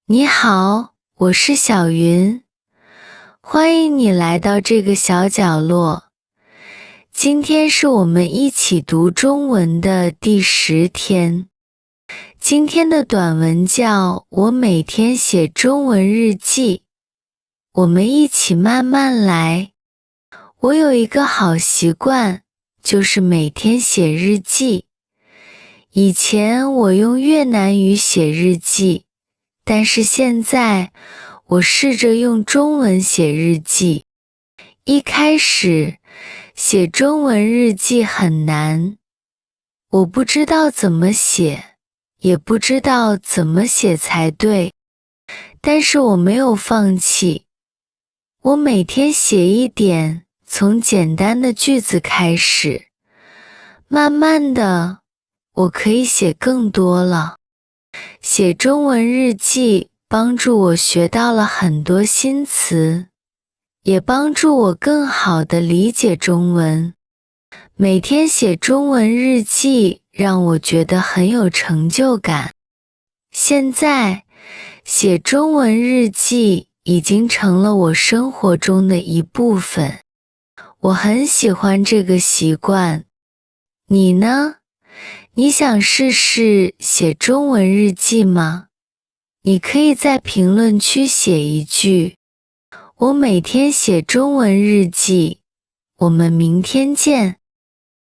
你好，我是小云，欢迎你来到这个小角落。今天是我们一起读中文的第10天。今天的短文叫《我每天写中文日记》，我们一起慢慢来。我有一个好习惯，就是每天写日记。以前我用越南语写日记，但是现在我试着用中文写日记。一开始写中文日记很难，我不知道怎么写，也不知道怎么写才对，但是我没有放弃。我每天写一点，从简单的句子开始，慢慢的，我可以写更多了。写中文日记帮助我学到了很多新词，也帮助我更好地理解中文。每天写中文日记让我觉得很有成就感。现在，写中文日记已经成了我生活中的一部分。我很喜欢这个习惯。你呢？你想试试写中文日记吗？你可以在评论区写一句：我每天写中文日记。我们明天见。